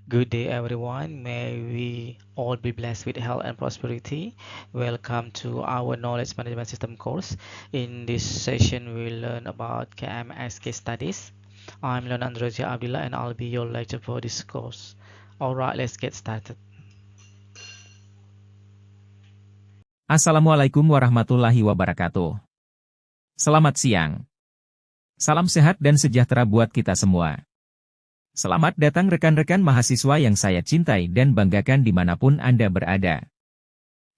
Good day, everyone. May we all be blessed with health and prosperity. Welcome to our Knowledge Management System course. In this session, we'll learn about KMS case studies. I'm Leonard Roja Abdullah, and I'll be your lecturer for this course. Alright, let's get started. Assalamualaikum warahmatullahi wabarakatuh. Selamat siang. Salam sehat dan sejahtera buat kita semua. Selamat datang rekan-rekan mahasiswa yang saya cintai dan banggakan dimanapun Anda berada.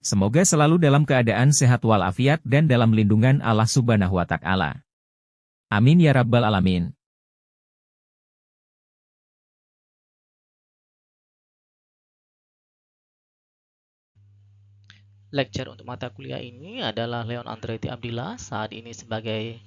Semoga selalu dalam keadaan sehat walafiat dan dalam lindungan Allah Subhanahu wa Ta'ala. Amin ya Rabbal Alamin. Lecture untuk mata kuliah ini adalah Leon Andretti Abdillah, saat ini sebagai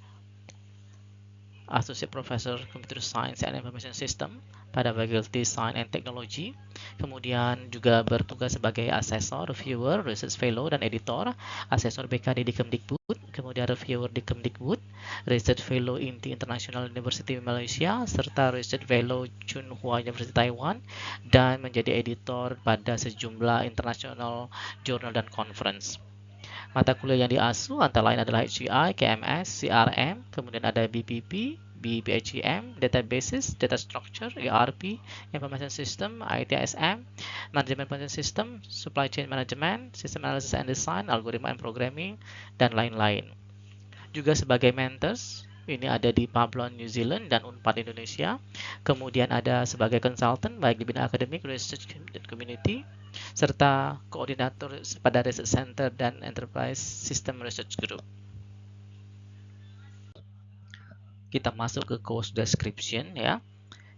Associate Professor Computer Science and Information System pada Fakulti Science and Technology. Kemudian juga bertugas sebagai asesor, reviewer, research fellow, dan editor. Asesor BKD di Kemdikbud, kemudian reviewer di Kemdikbud, research fellow INTI International University Malaysia, serta research fellow Tsinghua University Taiwan, dan menjadi editor pada sejumlah international journal dan conference. Mata kuliah yang diasuh antara lain adalah HCI, KMS, CRM, kemudian ada BPP, BPHEM, Databases, Data Structure, ERP, Information System, ITSM, Management Information System, Supply Chain Management, System Analysis and Design, Algoritma and Programming, dan lain-lain. Juga sebagai mentors, ini ada di Pablo, New Zealand, dan Unpad Indonesia. Kemudian ada sebagai consultant, baik di bidang akademik, research, dan community, serta koordinator pada Research Center dan Enterprise System Research Group. Kita masuk ke course description ya.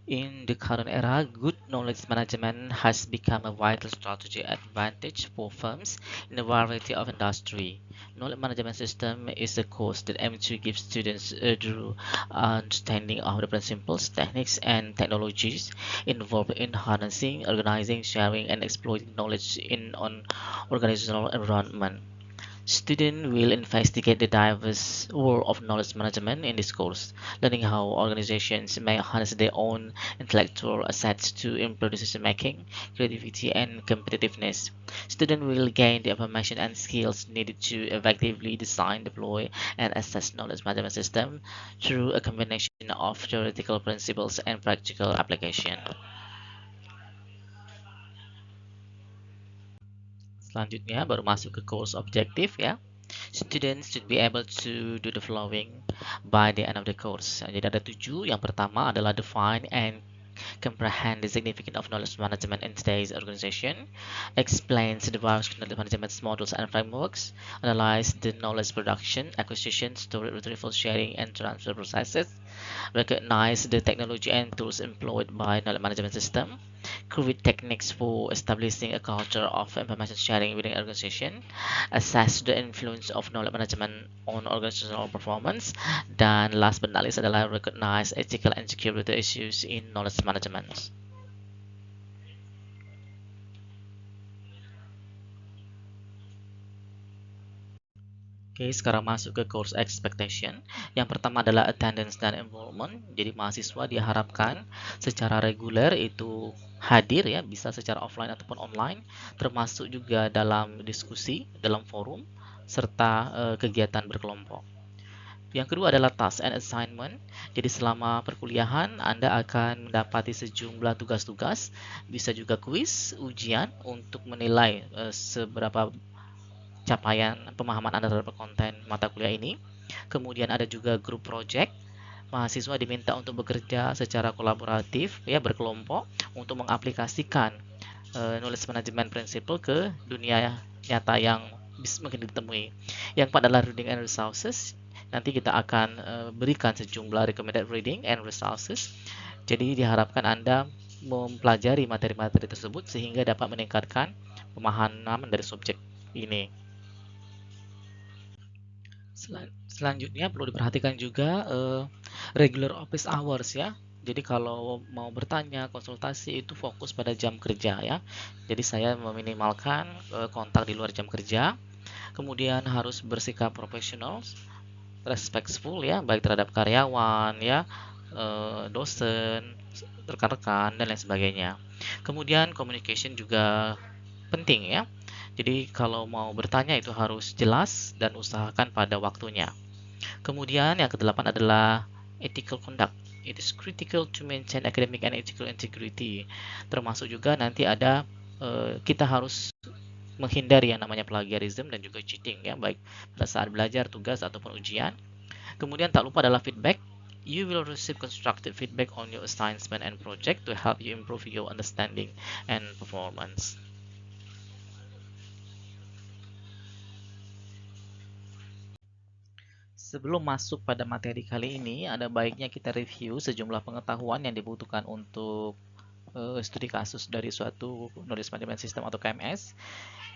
In the current era, good knowledge management has become a vital strategy advantage for firms in a variety of industry. Knowledge management system is a course that aims to give students a thorough understanding of the principles, techniques, and technologies involved in harnessing, organizing, sharing, and exploiting knowledge in an organizational environment. Students will investigate the diverse world of knowledge management in this course, learning how organizations may harness their own intellectual assets to improve decision-making, creativity, and competitiveness. Students will gain the information and skills needed to effectively design, deploy, and assess knowledge management system through a combination of theoretical principles and practical application. Selanjutnya baru masuk ke course objective ya. Students should be able to do the following by the end of the course. Jadi ada 7. Yang pertama adalah define and comprehend the significance of knowledge management in today's organization, explains the various knowledge management models and frameworks, analyze the knowledge production, acquisition, storage, retrieval, sharing, and transfer processes, recognize the technology and tools employed by knowledge management system, create techniques for establishing a culture of information sharing within an organization, assess the influence of knowledge management on organizational performance, dan last but not least adalah recognize ethical and security issues in knowledge management. Oke, sekarang masuk ke course expectation. Yang pertama adalah attendance dan involvement. Jadi mahasiswa diharapkan secara reguler itu hadir ya, bisa secara offline ataupun online, termasuk juga dalam diskusi, dalam forum, serta kegiatan berkelompok. Yang kedua adalah task and assignment. Jadi selama perkuliahan Anda akan mendapati sejumlah tugas-tugas, bisa juga kuis, ujian untuk menilai seberapa capaian pemahaman Anda terhadap konten mata kuliah ini. Kemudian ada juga group project. Mahasiswa diminta untuk bekerja secara kolaboratif ya, berkelompok untuk mengaplikasikan knowledge management principle ke dunia nyata yang mungkin ditemui. Yang keempat adalah reading and resources. Nanti kita akan berikan sejumlah recommended reading and resources. Jadi diharapkan Anda mempelajari materi-materi tersebut sehingga dapat meningkatkan pemahaman dari subjek ini. Selanjutnya perlu diperhatikan juga regular office hours ya. Jadi kalau mau bertanya, konsultasi itu fokus pada jam kerja ya. Jadi saya meminimalkan kontak di luar jam kerja. Kemudian harus bersikap profesional respectful ya, baik terhadap karyawan ya, dosen, rekan-rekan dan lain sebagainya. Kemudian communication juga penting ya. Jadi kalau mau bertanya itu harus jelas dan usahakan pada waktunya. Kemudian yang kedelapan adalah ethical conduct. It is critical to maintain academic and ethical integrity. Termasuk juga nanti ada kita harus menghindari yang namanya plagiarism dan juga cheating ya, baik pada saat belajar, tugas ataupun ujian. Kemudian tak lupa adalah feedback. You will receive constructive feedback on your assignment and project to help you improve your understanding and performance. Sebelum masuk pada materi kali ini, ada baiknya kita review sejumlah pengetahuan yang dibutuhkan untuk studi kasus dari suatu knowledge management system atau KMS.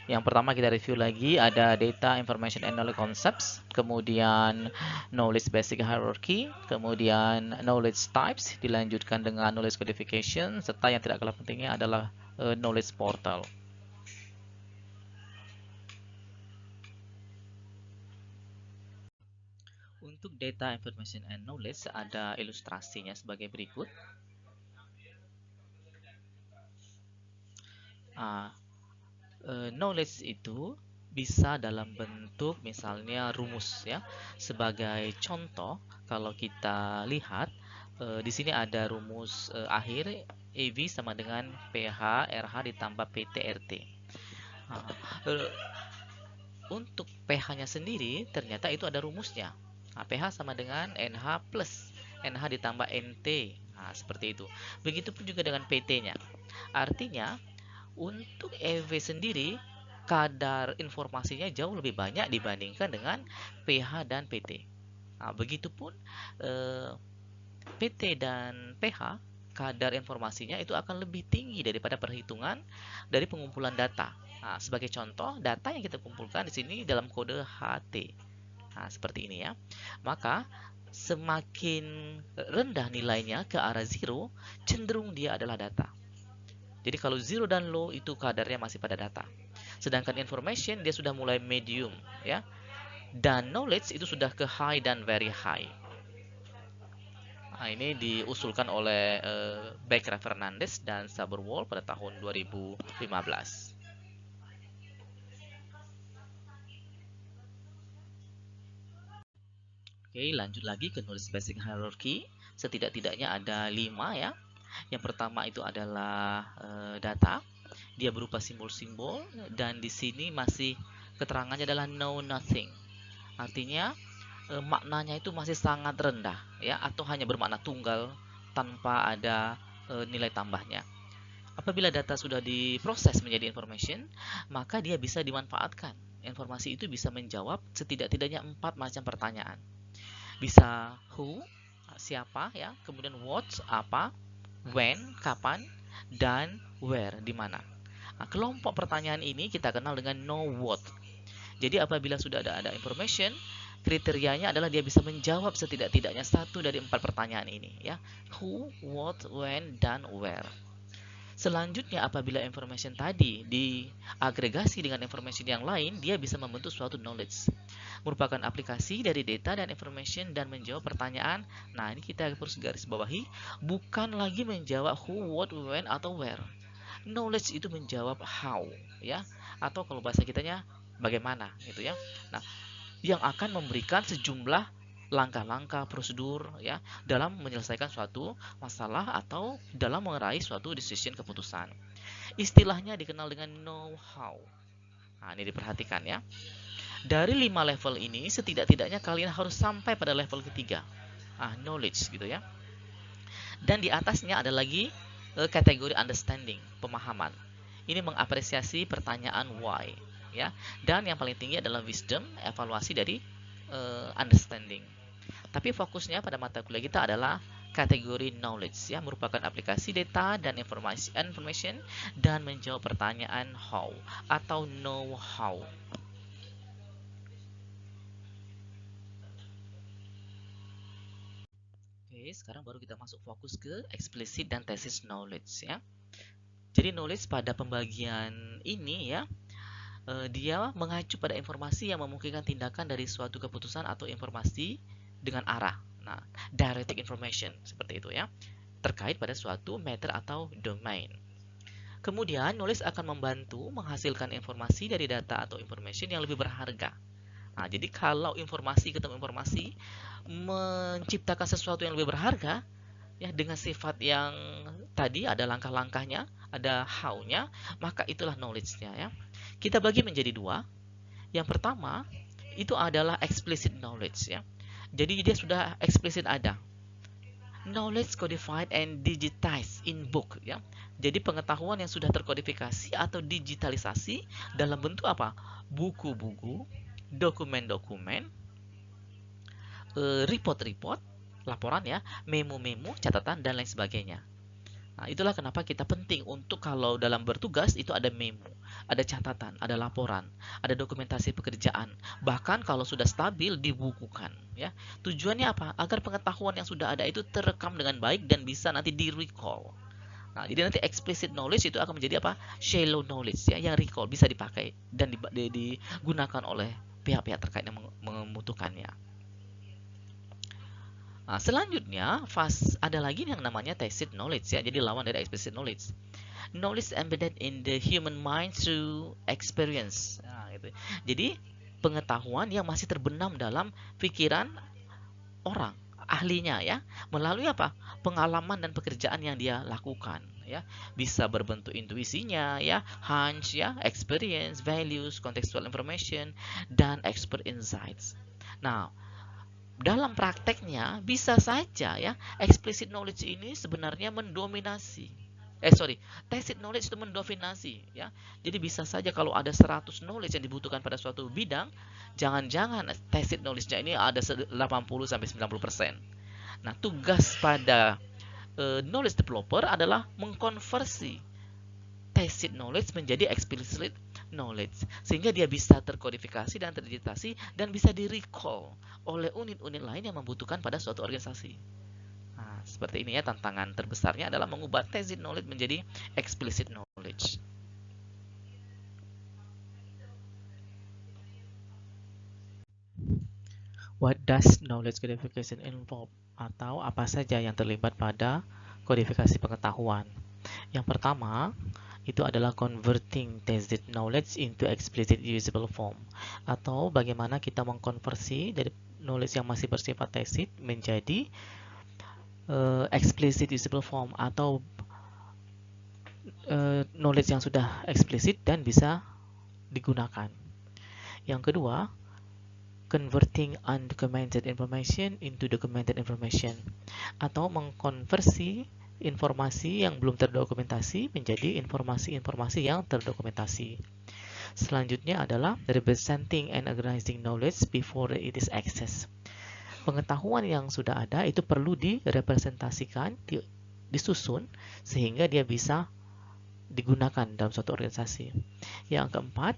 Yang pertama kita review lagi ada data, information, and knowledge concepts, kemudian knowledge basic hierarchy, kemudian knowledge types, dilanjutkan dengan knowledge codification, serta yang tidak kalah pentingnya adalah knowledge portal. Untuk data, information, and knowledge ada ilustrasinya sebagai berikut. Ah, knowledge itu bisa dalam bentuk misalnya rumus ya. Sebagai contoh, kalau kita lihat di sini ada rumus akhir EV sama dengan PH RH ditambah PT RT. Nah, untuk pH-nya sendiri ternyata itu ada rumusnya. Nah, pH sama dengan NH plus NH ditambah NT. Nah, seperti itu. Begitupun juga dengan PT-nya. Artinya untuk EV sendiri kadar informasinya jauh lebih banyak dibandingkan dengan pH dan PT. Nah, begitupun PT dan pH, kadar informasinya itu akan lebih tinggi daripada perhitungan dari pengumpulan data. Nah, sebagai contoh, data yang kita kumpulkan di sini dalam kode HT. Nah, seperti ini ya. Maka semakin rendah nilainya ke arah zero, cenderung dia adalah data. Jadi kalau zero dan low itu kadarnya masih pada data. Sedangkan information dia sudah mulai medium ya. Dan knowledge itu sudah ke high dan very high. Nah, ini diusulkan oleh Becker Fernandez dan Saberwall pada tahun 2015. Oke, lanjut lagi ke knowledge basic hierarchy. Setidak-tidaknya ada 5 ya. Yang pertama itu adalah data. Dia berupa simbol-simbol dan di sini masih keterangannya adalah know nothing. Artinya maknanya itu masih sangat rendah ya, atau hanya bermakna tunggal tanpa ada nilai tambahnya. Apabila data sudah diproses menjadi information, maka dia bisa dimanfaatkan. Informasi itu bisa menjawab setidak-tidaknya 4 macam pertanyaan. Bisa who, siapa ya, kemudian what, apa, when, kapan, dan where, di mana. Nah, kelompok pertanyaan ini kita kenal dengan know what. Jadi apabila sudah ada information, kriterianya adalah dia bisa menjawab setidak-tidaknya satu dari 4 pertanyaan ini ya. Who, what, when, dan where. Selanjutnya apabila information tadi diagregasi dengan information yang lain, dia bisa membentuk suatu knowledge. Merupakan aplikasi dari data dan information dan menjawab pertanyaan. Nah, ini kita harus garis bawahi, bukan lagi menjawab who, what, when, atau where. Knowledge itu menjawab how ya, atau kalau bahasa kitanya bagaimana gitu ya. Nah, yang akan memberikan sejumlah langkah-langkah prosedur ya dalam menyelesaikan suatu masalah atau dalam meraih suatu decision keputusan. Istilahnya dikenal dengan know how. Nah, ini diperhatikan ya. Dari 5 level ini setidak-tidaknya kalian harus sampai pada level ketiga. Knowledge gitu ya. Dan di atasnya ada lagi kategori understanding, pemahaman. Ini mengapresiasi pertanyaan why ya. Dan yang paling tinggi adalah wisdom, evaluasi dari understanding. Tapi fokusnya pada mata kuliah kita adalah kategori knowledge ya, merupakan aplikasi data dan information dan menjawab pertanyaan how atau know how. Oke, sekarang baru kita masuk fokus ke explicit dan thesis knowledge ya. Jadi knowledge pada pembagian ini ya dia mengacu pada informasi yang memungkinkan tindakan dari suatu keputusan atau informasi dengan arah. Nah, directed information seperti itu ya, terkait pada suatu matter atau domain. Kemudian, knowledge akan membantu menghasilkan informasi dari data atau information yang lebih berharga. Nah, jadi kalau informasi ketemu informasi menciptakan sesuatu yang lebih berharga, ya dengan sifat yang tadi ada langkah-langkahnya, ada how-nya, maka itulah knowledge-nya ya. Kita bagi menjadi dua. Yang pertama itu adalah explicit knowledge ya. Jadi dia sudah eksplisit ada. Knowledge codified and digitized in book ya. Jadi pengetahuan yang sudah terkodifikasi atau digitalisasi dalam bentuk apa? Buku-buku, dokumen-dokumen, report-report, laporan ya, memo-memo, catatan dan lain sebagainya. Nah, itulah kenapa kita penting untuk kalau dalam bertugas itu ada memo, ada catatan, ada laporan, ada dokumentasi pekerjaan. Bahkan kalau sudah stabil dibukukan, ya. Tujuannya apa? Agar pengetahuan yang sudah ada itu terekam dengan baik dan bisa nanti di-recall. Nah, jadi nanti explicit knowledge itu akan menjadi apa? Shallow knowledge ya, yang recall bisa dipakai dan digunakan oleh pihak-pihak terkait yang membutuhkannya. Nah, selanjutnya, ada lagi yang namanya tacit knowledge ya, jadi lawan dari explicit knowledge. Knowledge embedded in the human mind through experience. Nah, gitu. Jadi pengetahuan yang masih terbenam dalam pikiran orang, ahlinya ya, melalui apa? Pengalaman dan pekerjaan yang dia lakukan ya. Bisa berbentuk intuisinya ya, hunch ya, experience, values, contextual information, dan expert insights. Nah, dalam prakteknya bisa saja ya explicit knowledge ini sebenarnya mendominasi. Tacit knowledge itu mendominasi ya. Jadi bisa saja kalau ada 100 knowledge yang dibutuhkan pada suatu bidang, jangan-jangan tacit knowledge-nya ini ada 80 sampai 90%. Nah, tugas pada knowledge developer adalah mengkonversi tacit knowledge menjadi explicit knowledge sehingga dia bisa terkodifikasi dan terdigitasi dan bisa di-recall oleh unit-unit lain yang membutuhkan pada suatu organisasi. Nah, seperti ini ya, tantangan terbesarnya adalah mengubah tacit knowledge menjadi explicit knowledge. What does knowledge codification involve? Atau apa saja yang terlibat pada kodifikasi pengetahuan? Yang pertama, itu adalah converting tacit knowledge into explicit usable form, atau bagaimana kita mengkonversi dari knowledge yang masih bersifat tacit menjadi explicit usable form, atau knowledge yang sudah eksplisit dan bisa digunakan. Yang kedua, converting undocumented information into documented information, atau mengkonversi informasi yang belum terdokumentasi menjadi informasi-informasi yang terdokumentasi. Selanjutnya adalah representing and organizing knowledge before it is accessed. Pengetahuan yang sudah ada itu perlu direpresentasikan, disusun sehingga dia bisa digunakan dalam suatu organisasi. Yang keempat,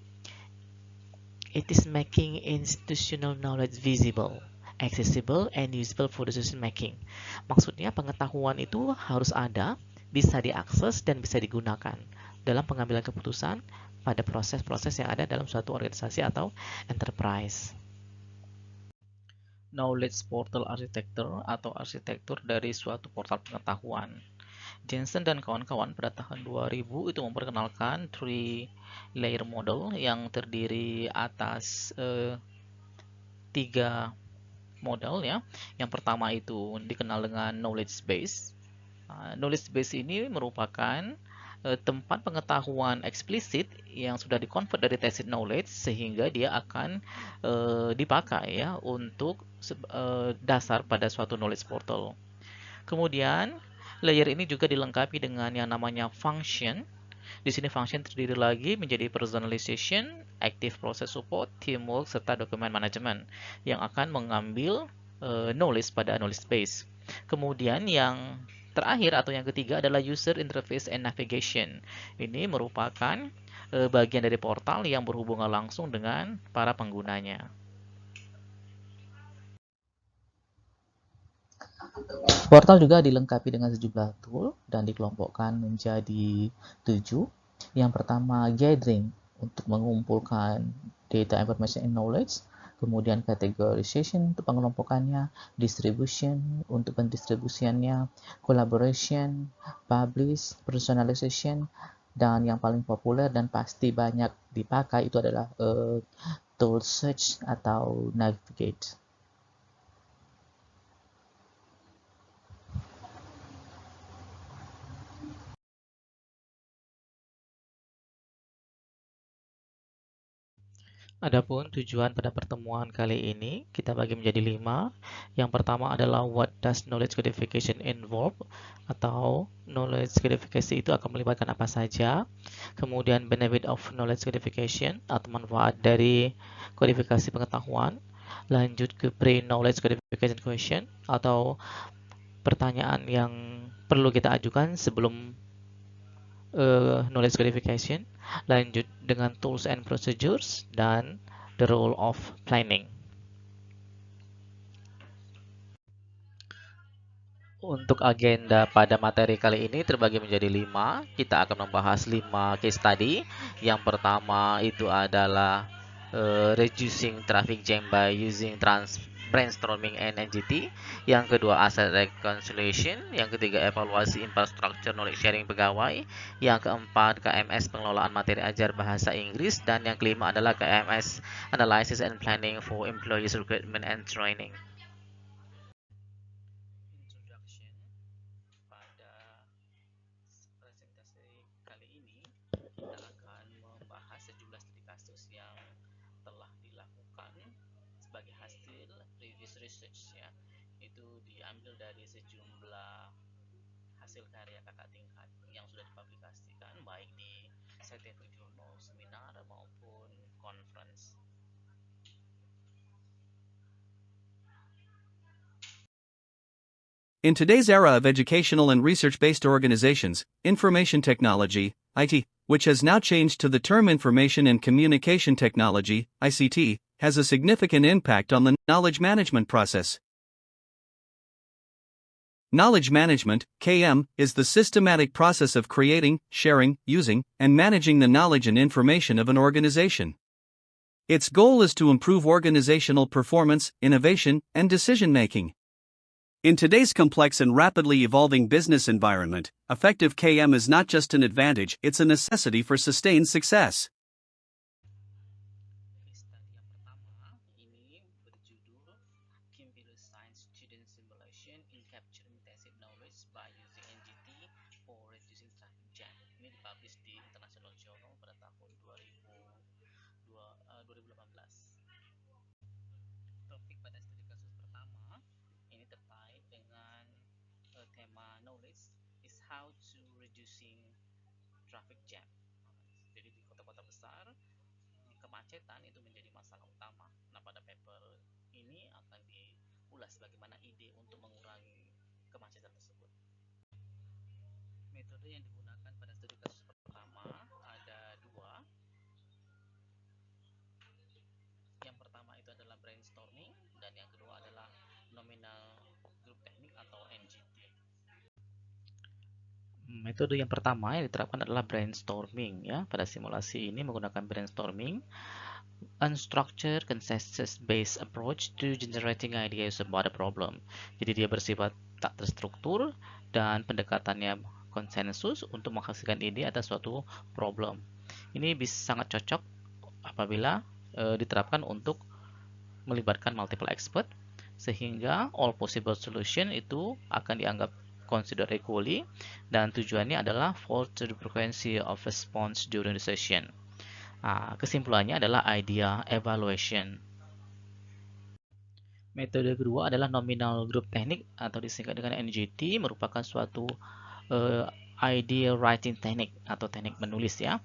it is making institutional knowledge visible, accessible, and usable for decision making. Maksudnya pengetahuan itu harus ada, bisa diakses, dan bisa digunakan dalam pengambilan keputusan pada proses-proses yang ada dalam suatu organisasi atau enterprise. Knowledge Portal Architecture atau arsitektur dari suatu portal pengetahuan. Jensen dan kawan-kawan pada tahun 2000 itu memperkenalkan three-layer model yang terdiri atas 3 model ya. Yang pertama itu dikenal dengan knowledge base. Knowledge base ini merupakan tempat pengetahuan eksplisit yang sudah dikonvert dari tacit knowledge sehingga dia akan dipakai ya untuk dasar pada suatu knowledge portal. Kemudian layer ini juga dilengkapi dengan yang namanya function. Di sini function terdiri lagi menjadi personalization, active process support, teamwork, serta dokumen management yang akan mengambil knowledge pada knowledge base. Kemudian yang terakhir atau yang ketiga adalah user interface and navigation. Ini merupakan bagian dari portal yang berhubungan langsung dengan para penggunanya. Portal juga dilengkapi dengan sejumlah tool dan dikelompokkan menjadi 7. Yang pertama, gathering. untuk mengumpulkan data, information, and knowledge, kemudian categorization untuk pengelompokannya, distribution untuk pendistribusiannya, collaboration, publish, personalization, dan yang paling populer dan pasti banyak dipakai itu adalah tool search atau navigate. Adapun tujuan pada pertemuan kali ini kita bagi menjadi 5. Yang pertama adalah what does knowledge codification involve, atau knowledge codification itu akan melibatkan apa saja. Kemudian benefit of knowledge codification atau manfaat dari kodifikasi pengetahuan. Lanjut ke pre-knowledge codification question atau pertanyaan yang perlu kita ajukan sebelum knowledge codification, lanjut dengan tools and procedures, dan the role of planning. Untuk agenda pada materi kali ini terbagi menjadi 5. Kita akan membahas 5 case study. Yang pertama itu adalah reducing traffic jam by using brainstorming and NGT. Yang kedua asset reconciliation. Yang ketiga evaluasi infrastructure knowledge sharing pegawai. Yang keempat KMS pengelolaan materi ajar bahasa Inggris. Dan yang kelima adalah KMS analysis and planning for employees recruitment and training. Introduction. Pada presentasi kali ini kita akan membahas sejumlah studi kasus yang telah dilakukan sebagai hasil previous research ya. Itu diambil dari sejumlah hasil karya kakak tingkat yang sudah dipublikasikan baik di scientific journal, seminar maupun conference. In today's era of educational and research-based organizations, information technology, IT, which has now changed to the term Information and Communication Technology, ICT, has a significant impact on the knowledge management process. Knowledge management, KM, is the systematic process of creating, sharing, using, and managing the knowledge and information of an organization. Its goal is to improve organizational performance, innovation, and decision-making. In today's complex and rapidly evolving business environment, effective KM is not just an advantage, it's a necessity for sustained success. Study yang pertama ini berjudul Computer Science Student Simulation in Capturing Tacit Knowledge by Using NGT for Reducing Traffic Jam. Ini dipublish di International Journal pada tahun 2018. Topik pada studi kasus pertama ini terkait dengan tema knowledge is how to reducing traffic jam. Jadi di kota-kota besar kemacetan itu menjadi masalah utama. Nah, pada paper ini akan diulas bagaimana ide untuk mengurangi kemacetan tersebut. Metode yang digunakan pada studi kasus pertama ada 2. Yang pertama itu adalah brainstorming dan yang kedua adalah nominal group technique atau NGT. Metode yang pertama yang diterapkan adalah brainstorming ya. Pada simulasi ini menggunakan brainstorming, unstructured consensus-based approach to generating ideas about a problem. Jadi dia bersifat tak terstruktur dan pendekatannya konsensus untuk menghasilkan ide atas suatu problem. Ini bisa sangat cocok apabila diterapkan untuk melibatkan multiple expert, sehingga all possible solution itu akan dianggap considered equally, dan tujuannya adalah foster the frequency of response during the session. Kesimpulannya adalah idea evaluation. Metode kedua adalah nominal group technique atau disingkat dengan NGT, merupakan suatu idea writing technique atau teknik menulis ya.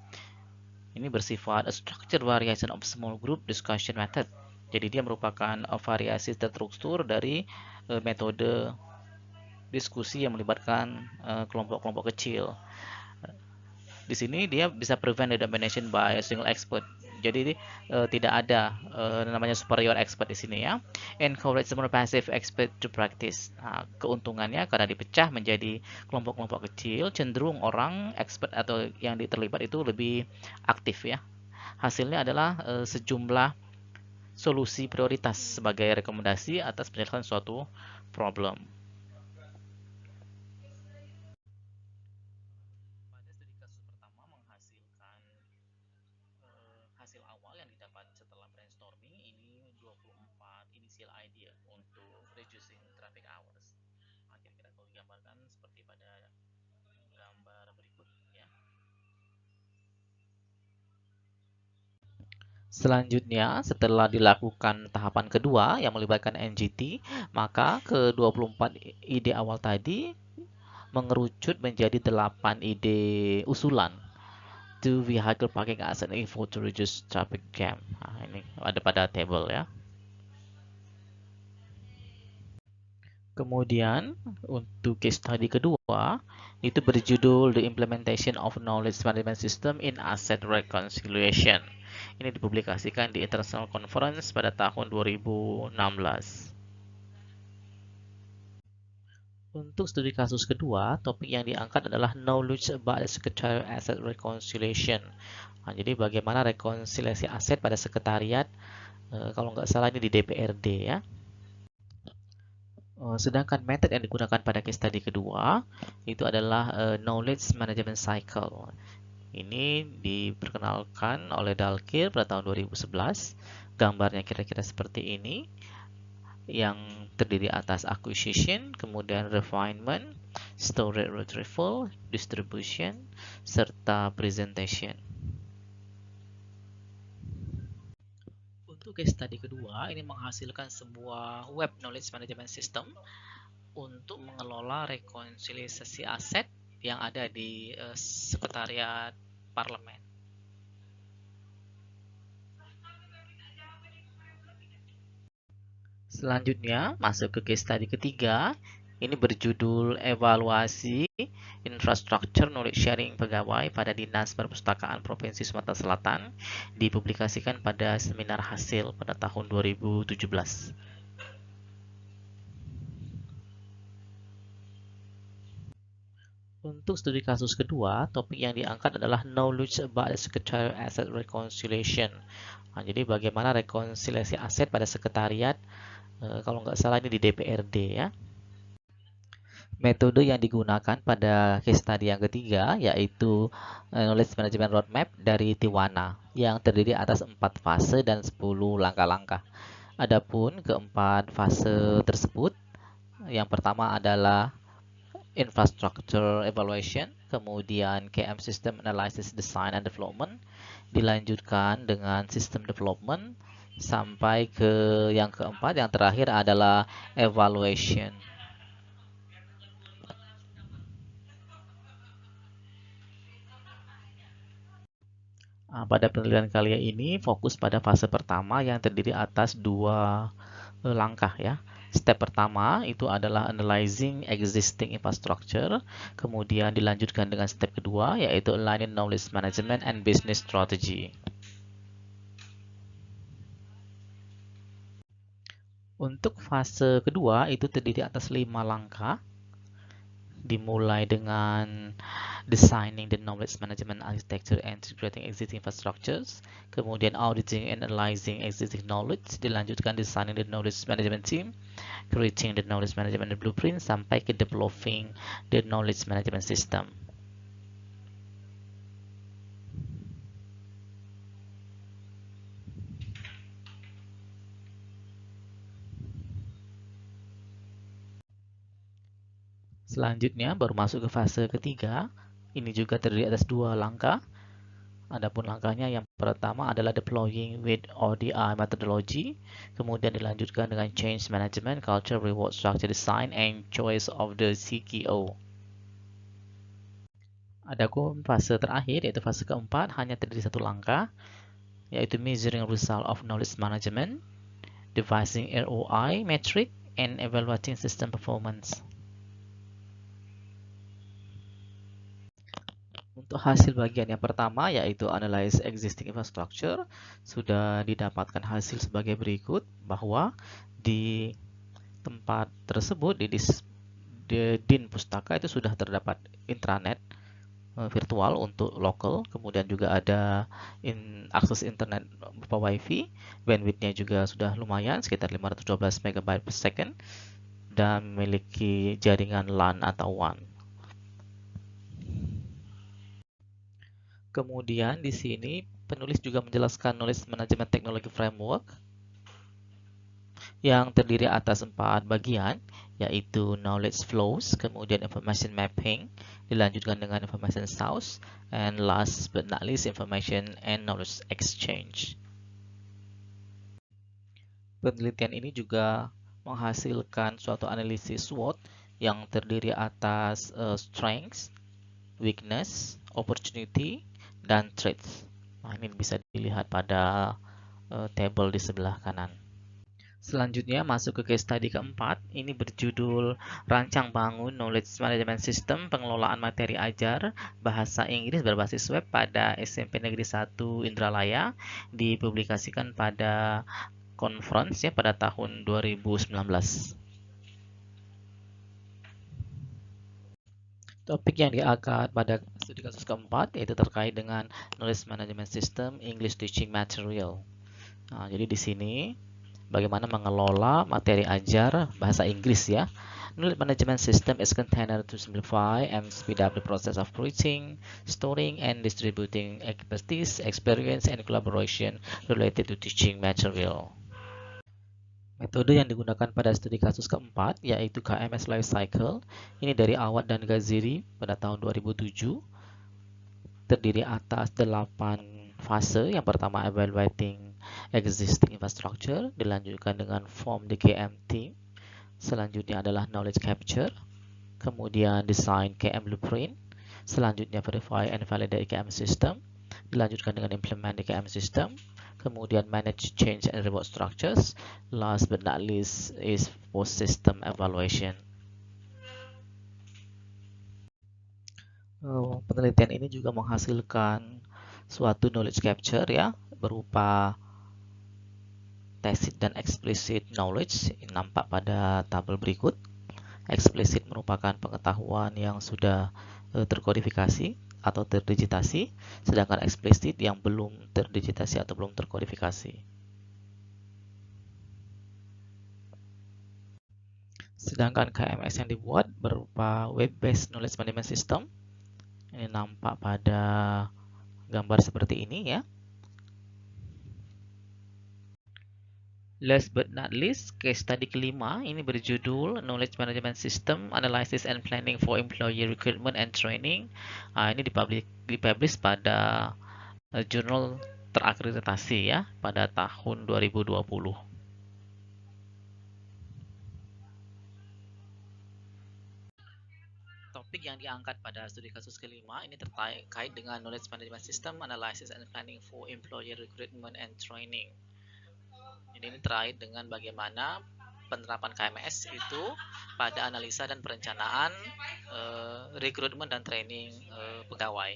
Ini bersifat a structured variation of small group discussion method. Jadi dia merupakan variasi terstruktur dari metode diskusi yang melibatkan kelompok-kelompok kecil. Di sini dia bisa prevent the domination by a single expert. Jadi tidak ada namanya superior expert di sini ya. Encourage more passive expert to practice. Keuntungannya karena dipecah menjadi kelompok-kelompok kecil, cenderung orang expert atau yang terlibat itu lebih aktif ya. Hasilnya adalah sejumlah solusi prioritas sebagai rekomendasi atas penyelesaian suatu problem. Pada studi kasus pertama menghasilkan hasil awal yang didapat setelah brainstorming ini 24 initial idea untuk reducing traffic hours. Kira-kira kalau digambarkan seperti pada gambar berikut ya. Selanjutnya, setelah dilakukan tahapan kedua yang melibatkan NGT, maka ke-24 ide awal tadi mengerucut menjadi 8 ide usulan to vehicle parking as an effort to reduce traffic jam. Nah, ini ada pada table ya. Kemudian untuk case study kedua itu berjudul The Implementation of Knowledge Management System in Asset Reconciliation. Ini dipublikasikan di International Conference pada tahun 2016. Untuk studi kasus kedua, topik yang diangkat adalah knowledge about the secretarial asset reconciliation. Nah, jadi bagaimana rekonsiliasi aset pada sekretariat, kalau nggak salah ini di DPRD ya. Sedangkan metode yang digunakan pada case study kedua itu adalah knowledge management cycle. Ini diperkenalkan oleh Dalkir pada tahun 2011. Gambarnya kira-kira seperti ini, yang terdiri atas acquisition, kemudian refinement, storage retrieval, distribution, serta presentation. Untuk case study kedua, ini menghasilkan sebuah web knowledge management system untuk mengelola rekonsiliasi aset yang ada di sekretariat parlemen. Selanjutnya, masuk ke case study ketiga. Ini berjudul Evaluasi Infrastruktur Knowledge Sharing Pegawai pada Dinas Perpustakaan Provinsi Sumatera Selatan, dipublikasikan pada seminar hasil pada tahun 2017. Untuk studi kasus kedua, topik yang diangkat adalah knowledge about the secretarial asset reconciliation. Nah, jadi bagaimana rekonsiliasi aset pada sekretariat, kalau nggak salah ini di DPRD ya. Metode yang digunakan pada case study yang ketiga yaitu Knowledge Management Roadmap dari Tiwana yang terdiri atas 4 fase dan 10 langkah-langkah. Adapun keempat fase tersebut, yang pertama adalah Infrastructure Evaluation, kemudian KM System Analysis Design and Development, dilanjutkan dengan System Development, sampai ke yang keempat, yang terakhir adalah Evaluation. Pada penelitian kali ini fokus pada fase pertama yang terdiri atas 2 langkah ya. Step pertama itu adalah analyzing existing infrastructure, kemudian dilanjutkan dengan step kedua yaitu aligning knowledge management and business strategy. Untuk fase kedua itu terdiri atas 5 langkah, dimulai dengan designing the knowledge management architecture and integrating existing infrastructures, kemudian auditing and analyzing existing knowledge, dilanjutkan designing the knowledge management team, creating the knowledge management blueprint, sampai ke developing the knowledge management system. Selanjutnya baru masuk ke fase ketiga. Ini juga terdiri atas 2 langkah. Adapun langkahnya yang pertama adalah deploying with ODI methodology, kemudian dilanjutkan dengan change management, culture, reward structure design, and choice of the CKO. Adapun fase terakhir yaitu fase keempat hanya terdiri 1 langkah, yaitu measuring result of knowledge management, devising ROI metric, and evaluating system performance. Untuk hasil bagian yang pertama yaitu analyze existing infrastructure, sudah didapatkan hasil sebagai berikut, bahwa di tempat tersebut di Din Pustaka itu sudah terdapat intranet virtual untuk local, kemudian juga ada akses internet berupa WiFi, bandwidthnya juga sudah lumayan sekitar 512 MB per second dan memiliki jaringan LAN atau WAN. Kemudian di sini penulis juga menjelaskan Knowledge Management Technology Framework yang terdiri atas 4 bagian, yaitu knowledge flows, kemudian information mapping, dilanjutkan dengan information source, and last but not least information and knowledge exchange. Penelitian ini juga menghasilkan suatu analisis SWOT yang terdiri atas strengths, weakness, opportunity, dan threats. Nah, ini bisa dilihat pada table di sebelah kanan. Selanjutnya masuk ke case study keempat. Ini berjudul Rancang Bangun Knowledge Management System Pengelolaan Materi Ajar Bahasa Inggris Berbasis Web pada SMP Negeri 1 Indralaya, dipublikasikan pada conference ya pada tahun 2019. Topik yang diangkat pada studi kasus keempat yaitu terkait dengan Knowledge Management System English Teaching Material. Nah, jadi di sini bagaimana mengelola materi ajar bahasa Inggris ya. Knowledge Management System is intended to simplify and speed up the process of creating, storing, and distributing expertise, experience, and collaboration related to teaching material. Metode yang digunakan pada studi kasus keempat yaitu KMS Life Cycle. Ini dari Awad dan Gaziri pada tahun 2007. Terdiri atas 8 fase. Yang pertama evaluating existing infrastructure, dilanjutkan dengan form the KM team. Selanjutnya adalah knowledge capture, kemudian design KM blueprint, selanjutnya verify and validate KM system, dilanjutkan dengan implement the KM system, kemudian manage change and reward structures, last but not least is post system evaluation. Penelitian ini juga menghasilkan suatu knowledge capture ya, berupa tacit dan explicit knowledge yang nampak pada tabel berikut. Explicit merupakan pengetahuan yang sudah terkodifikasi atau terdigitasi, sedangkan explicit yang belum terdigitasi atau belum terkodifikasi. Sedangkan KMS yang dibuat berupa web-based knowledge management system. Ini nampak pada gambar seperti ini ya. Last but not least, case study kelima ini berjudul Knowledge Management System Analysis and Planning for Employee Recruitment and Training. Ini dipublish pada jurnal terakreditasi ya pada tahun 2020. Topik yang diangkat pada studi kasus kelima ini terkait dengan Knowledge Management System Analysis and Planning for Employee Recruitment and Training. Ini terkait dengan bagaimana penerapan KMS itu pada analisa dan perencanaan rekrutmen dan training pegawai.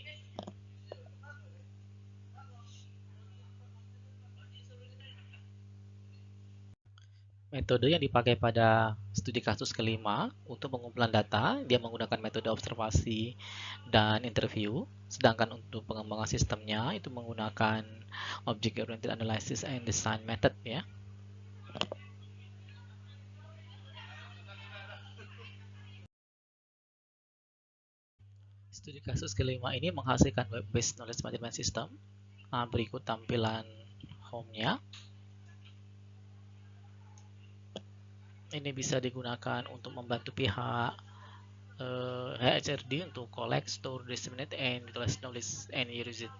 Metode yang dipakai pada studi kasus kelima untuk pengumpulan data, dia menggunakan metode observasi dan interview. Sedangkan untuk pengembangan sistemnya itu menggunakan Object Oriented Analysis and Design Method ya. Studi kasus kelima ini menghasilkan web-based knowledge management system. Berikut tampilan home-nya. Ini bisa digunakan untuk membantu pihak HRD untuk collect, store, disseminate, and utilize knowledge and use it.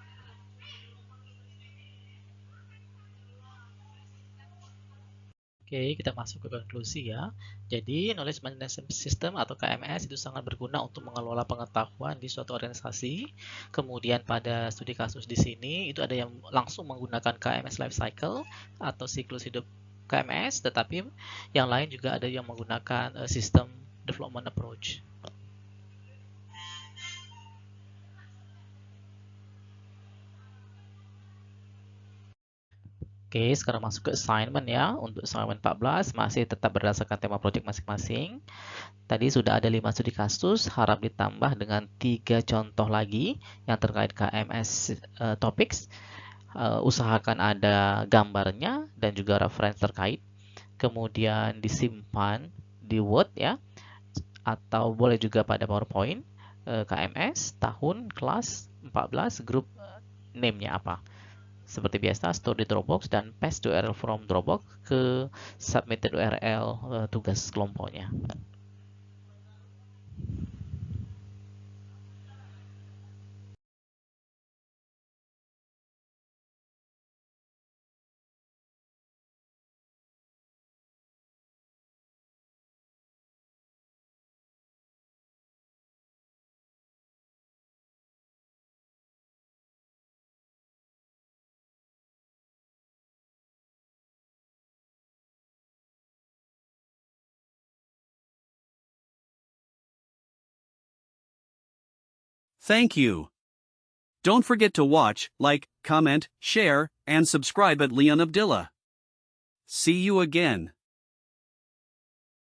Oke, kita masuk ke konklusi ya. Jadi, Knowledge Management System atau KMS itu sangat berguna untuk mengelola pengetahuan di suatu organisasi. Kemudian pada studi kasus di sini, itu ada yang langsung menggunakan KMS Life Cycle atau siklus hidup KMS, tetapi yang lain juga ada yang menggunakan System Development Approach. Oke, sekarang masuk ke assignment ya. Untuk assignment 14 masih tetap berdasarkan tema project masing-masing. Tadi sudah ada 5 studi kasus, harap ditambah dengan 3 contoh lagi yang terkait KMS topics. Usahakan ada gambarnya dan juga referensi terkait. Kemudian disimpan di Word ya, atau boleh juga pada PowerPoint. KMS, tahun, kelas, 14, grup name-nya apa. Seperti biasa, store di Dropbox dan paste URL from Dropbox ke submitted URL tugas kelompoknya. Thank you. Don't forget to watch, like, comment, share, and subscribe at Leon Abdillah. See you again.